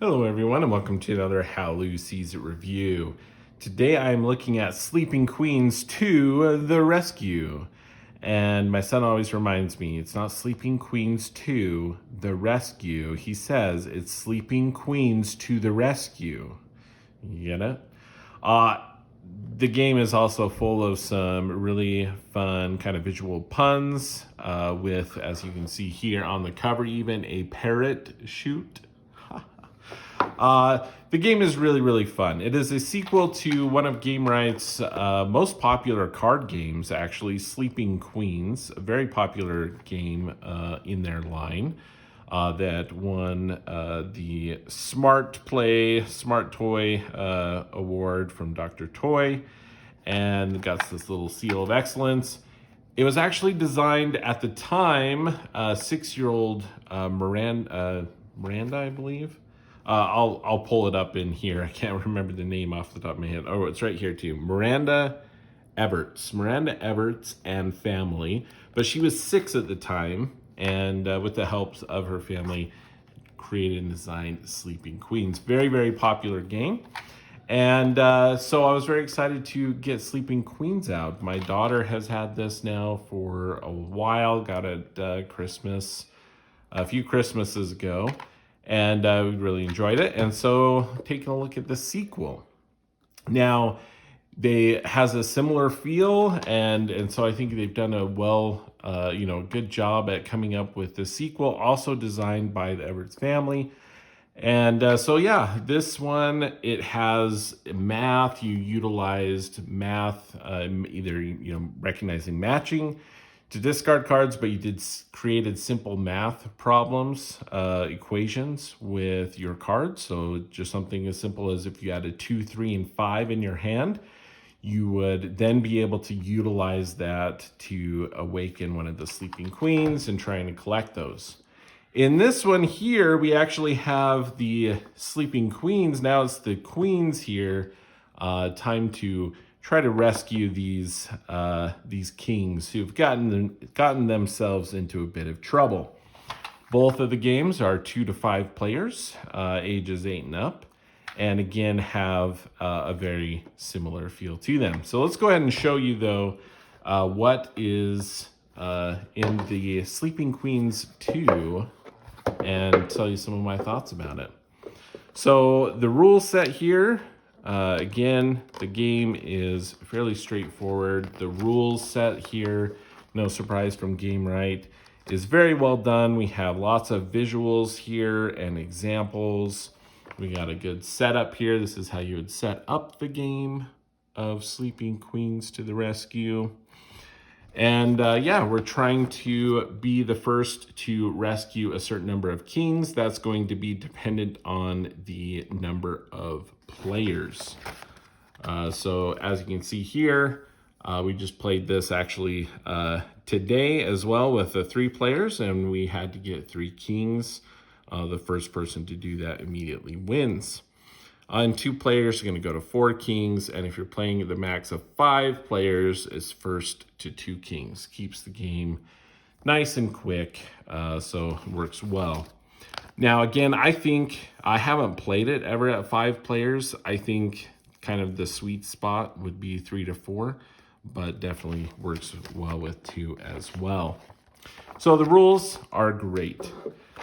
Hello everyone and welcome to another How Lou Sees It review. Today I'm looking at Sleeping Queens 2 The Rescue. And my son always reminds me, it's not Sleeping Queens 2 The Rescue. He says it's Sleeping Queens to the Rescue. You get it? Uh, the game is also full of some really fun kind of visual puns with, as you can see here on the cover, even a parrot shoot. The game is really, really fun. It is a sequel to one of Gamewright's most popular card games, actually, Sleeping Queens, a very popular game in their line that won the Smart Play, Smart Toy award from Dr. Toy and got this little seal of excellence. It was actually designed at the time, 6-year-old Miranda, I believe. I'll pull it up in here. I can't remember the name off the top of my head. Oh, it's right here too. Miranda Everts and family. But she was 6 at the time, and with the help of her family, created and designed Sleeping Queens. Very, very popular game. And so I was very excited to get Sleeping Queens out. My daughter has had this now for a while, got it Christmas, a few Christmases ago, and we really enjoyed it. And so taking a look at the sequel. Now, they has a similar feel, and so I think they've done a good job at coming up with the sequel, also designed by the Everts family. And this one, it has math. You utilized math, either recognizing matching to discard cards, but you created simple math problems, equations with your cards. So just something as simple as if you had a 2, 3, and 5 in your hand, you would then be able to utilize that to awaken one of the Sleeping Queens and trying to collect those. In this one here, we actually have the Sleeping Queens. Now it's the queens here. Time to try to rescue these kings who've gotten themselves into a bit of trouble. Both of the games are 2 to 5 players, ages 8 and up, and again have a very similar feel to them. So let's go ahead and show you though what is in the Sleeping Queens 2 and tell you some of my thoughts about it. So the rule set here, again, the game is fairly straightforward. The rules set here, no surprise from Gamewright, is very well done. We have lots of visuals here and examples. We got a good setup here. This is how you would set up the game of Sleeping Queens to the Rescue. And we're trying to be the first to rescue a certain number of kings. That's going to be dependent on the number of players. So as you can see here, we just played this actually today as well with the 3 players, and we had to get 3 kings. The first person to do that immediately wins. And 2 players are going to go to 4 kings, and if you're playing the max of 5 players, it's first to 2 kings. Keeps the game nice and quick, so it works well. Now, again, I think I haven't played it ever at 5 players. I think kind of the sweet spot would be 3 to 4, but definitely works well with 2 as well. So the rules are great.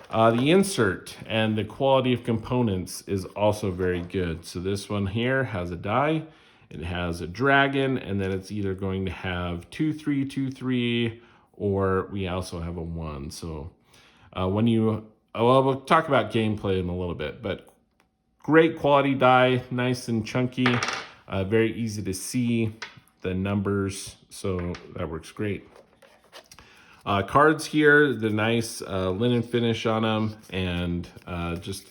The insert and the quality of components is also very good. So this one here has a die, it has a dragon, and then it's either going to have 2, 3, 2, 3, or we also have a 1. So we'll talk about gameplay in a little bit, but great quality die, nice and chunky, very easy to see the numbers, so that works great. Cards here, the nice linen finish on them, and just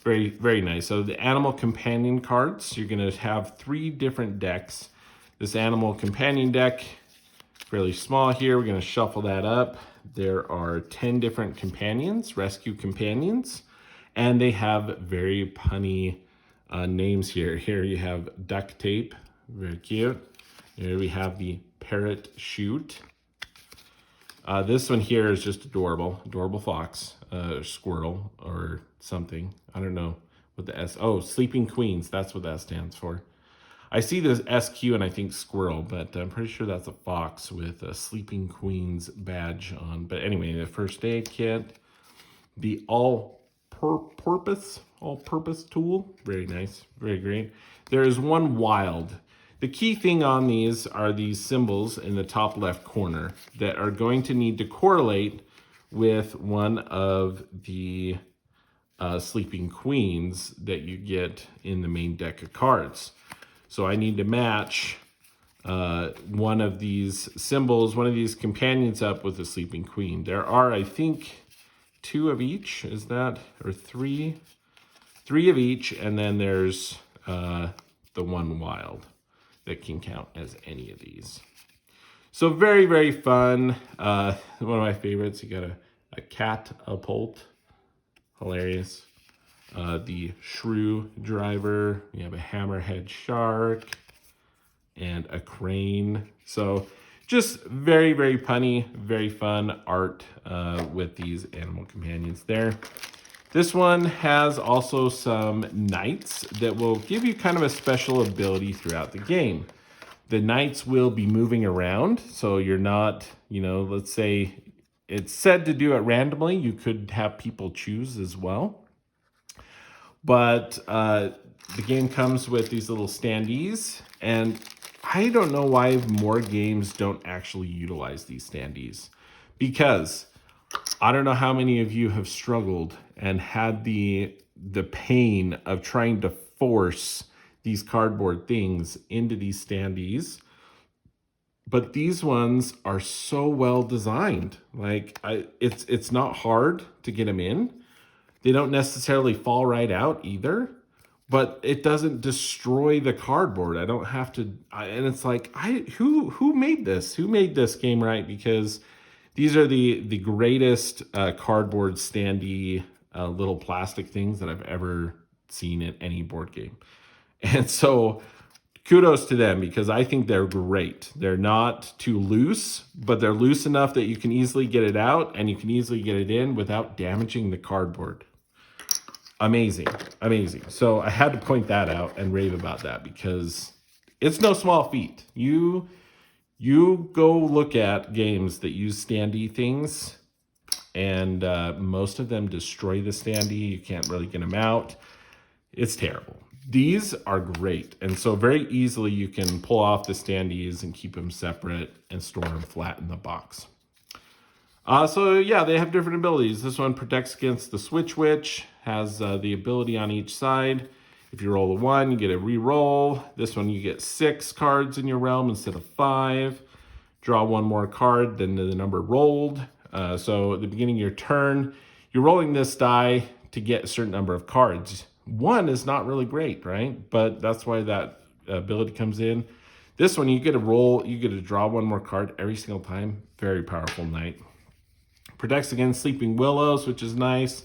very, very nice. So the animal companion cards, you're going to have 3 different decks. This animal companion deck, fairly small here. We're going to shuffle that up. There are 10 different companions, rescue companions, and they have very punny names here. Here you have duct tape, very cute. Here we have the parrot shoot. This one here is just adorable fox, squirrel or something. I don't know What the S? Oh, Sleeping Queens. That's what that stands for. I see this SQ and I think squirrel, but I'm pretty sure that's a fox with a Sleeping Queens badge on. But anyway, the first aid kit, the all-purpose tool. Very nice, very great. There is one wild. The key thing on these are these symbols in the top left corner that are going to need to correlate with one of the Sleeping Queens that you get in the main deck of cards. So I need to match one of these symbols, one of these companions up with the Sleeping Queen. There are, I think, 2 of each, is that, or 3? 3 of each, and then there's the one wild that can count as any of these. So very, very fun. One of my favorites, you got a catapult, hilarious. The shrew driver, you have a hammerhead shark, and a crane. So just very, very punny, very fun art with these animal companions there. This one has also some knights that will give you kind of a special ability throughout the game. The knights will be moving around, so you're not, let's say it's said to do it randomly. You could have people choose as well. But the game comes with these little standees, and I don't know why more games don't actually utilize these standees, because I don't know how many of you have struggled and had the pain of trying to force these cardboard things into these standees. But these ones are so well designed. Like, it's not hard to get them in. They don't necessarily fall right out either, but it doesn't destroy the cardboard. I don't have to, and it's like, who made this? Who made this game right? Because these are the greatest cardboard standee little plastic things that I've ever seen in any board game. And so kudos to them, because I think they're great. They're not too loose, but they're loose enough that you can easily get it out and you can easily get it in without damaging the cardboard. Amazing, amazing. So I had to point that out and rave about that, because it's no small feat. You go look at games that use standee things, and most of them destroy the standee. You can't really get them out. It's terrible. These are great, and so very easily you can pull off the standees and keep them separate and store them flat in the box. So yeah, they have different abilities. This one protects against the Switch Witch, has the ability on each side. If you roll a 1, you get a re-roll. This one, you get 6 cards in your realm instead of 5. Draw 1 more card than the number rolled. So at the beginning of your turn, you're rolling this die to get a certain number of cards. 1 is not really great, right? But that's why that ability comes in. This one, you get to roll, you get to draw 1 more card every single time. Very powerful knight. Protects against Sleeping Willows, which is nice.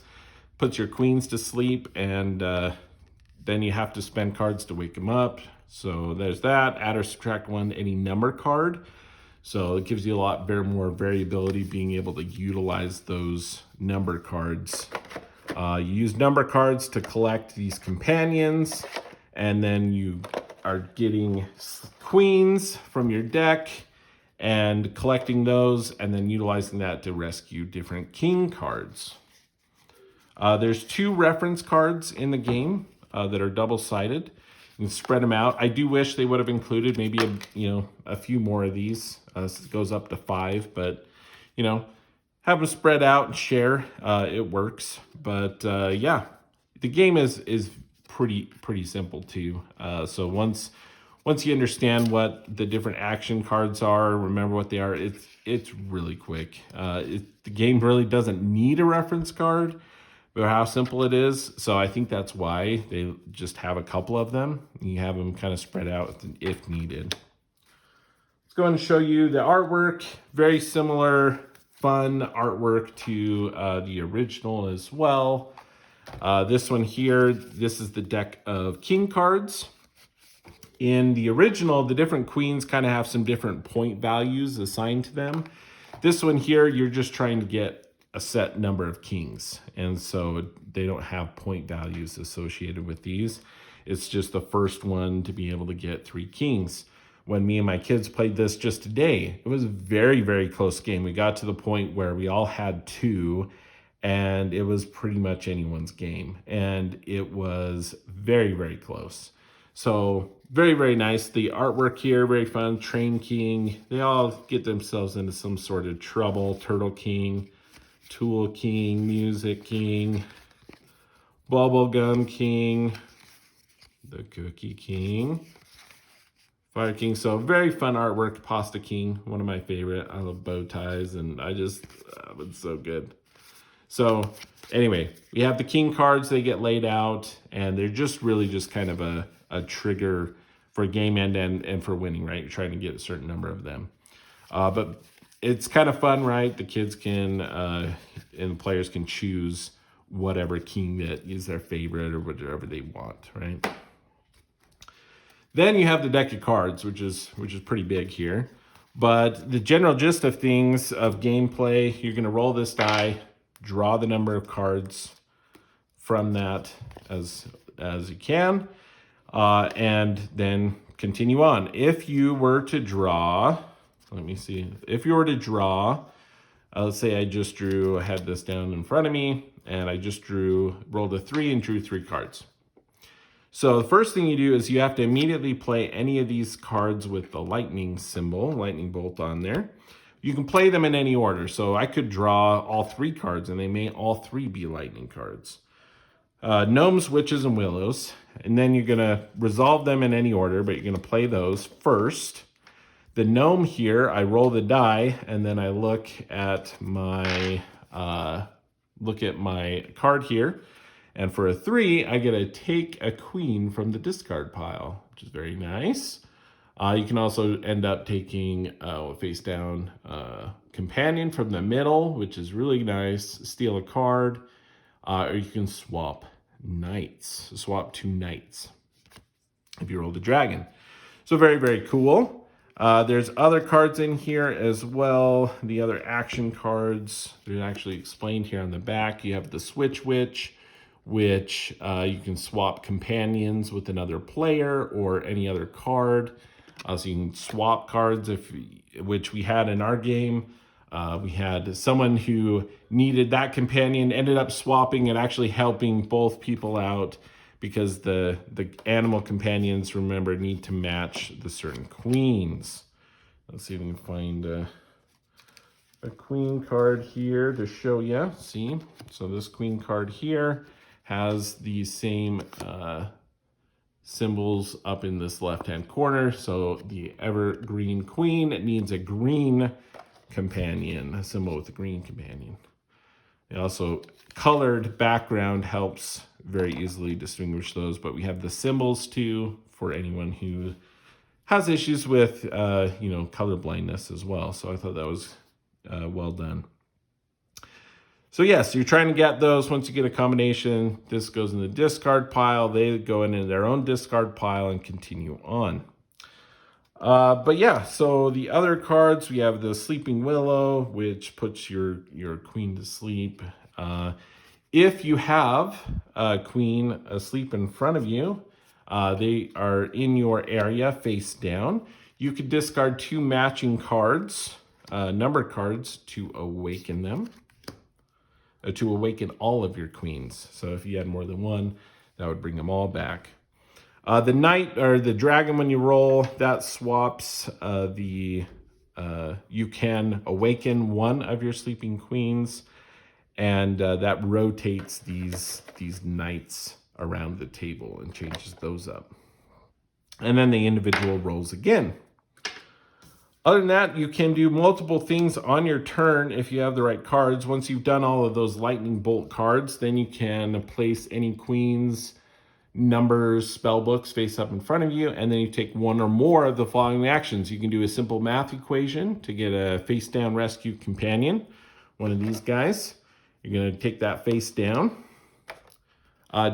Puts your queens to sleep, and then you have to spend cards to wake them up. So there's that. Add or subtract 1 any number card. So it gives you a lot more variability, being able to utilize those number cards. You use number cards to collect these companions, and then you are getting queens from your deck and collecting those, and then utilizing that to rescue different king cards. There's 2 reference cards in the game that are double-sided. You can spread them out. I do wish they would have included maybe a few more of these. It goes up to 5, but have them spread out and share. It works. But yeah, the game is pretty simple too. So once you understand what the different action cards are, remember what they are, it's really quick. The game really doesn't need a reference card, but how simple it is. So I think that's why they just have a couple of them. You have them kind of spread out if needed. Let's go and show you the artwork. Very similar, fun artwork to the original as well. This one here, this is the deck of king cards. In the original, the different queens kind of have some different point values assigned to them. This one here, you're just trying to get a set number of kings. And so they don't have point values associated with these. It's just the first one to be able to get 3 kings. When me and my kids played this just today, it was a very, very close game. We got to the point where we all had 2, and it was pretty much anyone's game. And it was very, very close. So very, very nice. The artwork here, very fun. Train King. They all get themselves into some sort of trouble. Turtle King, Tool King, Music King, Bubblegum King, the Cookie King, Fire King. So very fun artwork. Pasta King, one of my favorite. I love bow ties, and it's so good. So anyway, we have the king cards. They get laid out, and they're just really just kind of a trigger for game end and for winning, right? You're trying to get a certain number of them. But it's kind of fun, right? The kids can, and the players can choose whatever king that is their favorite or whatever they want, right? Then you have the deck of cards, which is pretty big here. But the general gist of things, of gameplay, you're going to roll this die, draw the number of cards from that as you can, and then continue on. If you were to draw, let me see. If you were to draw, let's say I had this down in front of me, and I just rolled a 3 and drew 3 cards. So the first thing you do is you have to immediately play any of these cards with the lightning symbol, lightning bolt on there. You can play them in any order. So I could draw all 3 cards, and they may all 3 be lightning cards. Gnomes, witches, and willows. And then you're going to resolve them in any order, but you're going to play those first. The gnome here, I roll the die, and then I look at my card here. And for a 3, I get to take a queen from the discard pile, which is very nice. You can also end up taking face down companion from the middle, which is really nice. Steal a card, or you can swap knights. Swap 2 knights if you roll the dragon. So very, very cool. There's other cards in here as well. The other action cards, they're actually explained here on the back. You have the Switch Witch, which you can swap companions with another player or any other card. So you can swap cards, which we had in our game. We had someone who needed that companion, ended up swapping and actually helping both people out because the animal companions, remember, need to match the certain queens. Let's see if we can find a queen card here to show you. See? So this queen card here has the same symbols up in this left-hand corner. So the evergreen queen needs a green companion, a symbol with a green companion. And also, colored background helps very easily distinguish those, but we have the symbols too for anyone who has issues with, color blindness as well. So I thought that was well done. So yes, you're trying to get those. Once you get a combination, this goes in the discard pile. They go into their own discard pile and continue on. But yeah, so the other cards, we have the Sleeping Willow, which puts your queen to sleep. If you have a queen asleep in front of you, they are in your area face down. You could discard 2 matching cards, numbered cards, to awaken them. To awaken all of your queens. So if you had more than one, that would bring them all back. The knight or the dragon, when you roll, that swaps you can awaken one of your sleeping queens, and that rotates these knights around the table and changes those up. And then the individual rolls again. Other than that, you can do multiple things on your turn if you have the right cards. Once you've done all of those lightning bolt cards, then you can place any queens, numbers, spell books face up in front of you, and then you take one or more of the following actions. You can do a simple math equation to get a face down rescue companion, one of these guys. You're going to take that face down.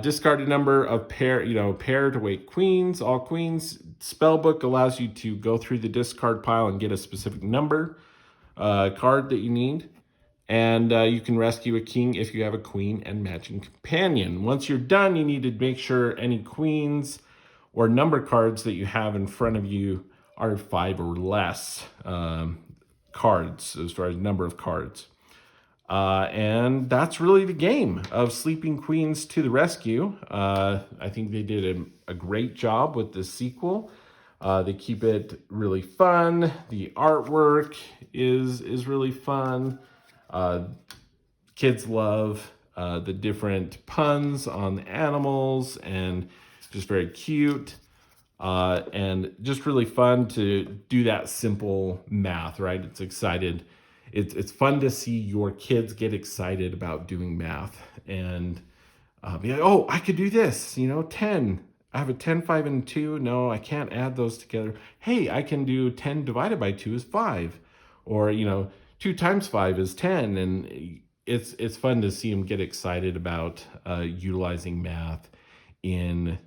Discard a number of pair to wake queens, all queens. Spellbook allows you to go through the discard pile and get a specific number card that you need. And you can rescue a king if you have a queen and matching companion. Once you're done, you need to make sure any queens or number cards that you have in front of you are 5 or less cards as far as number of cards. And that's really the game of Sleeping Queens to the Rescue. I think they did a great job with the sequel. They keep it really fun. The artwork is really fun. Kids love the different puns on the animals and just very cute. And just really fun to do that simple math, right? It's fun to see your kids get excited about doing math and be like, oh, I could do this, 10. I have a 10, 5, and 2. No, I can't add those together. Hey, I can do 10 divided by 2 is 5. Or, 2 times 5 is 10. And it's fun to see them get excited about utilizing math in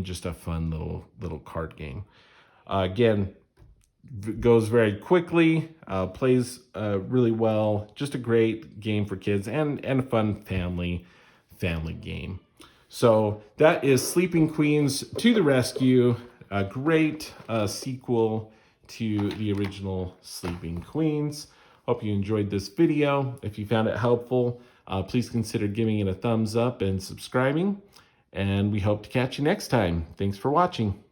just a fun little card game. Again, goes very quickly, plays really well. Just a great game for kids and a fun family game. So that is Sleeping Queens to the Rescue, a great sequel to the original Sleeping Queens. Hope you enjoyed this video. If you found it helpful, please consider giving it a thumbs up and subscribing. And we hope to catch you next time. Thanks for watching.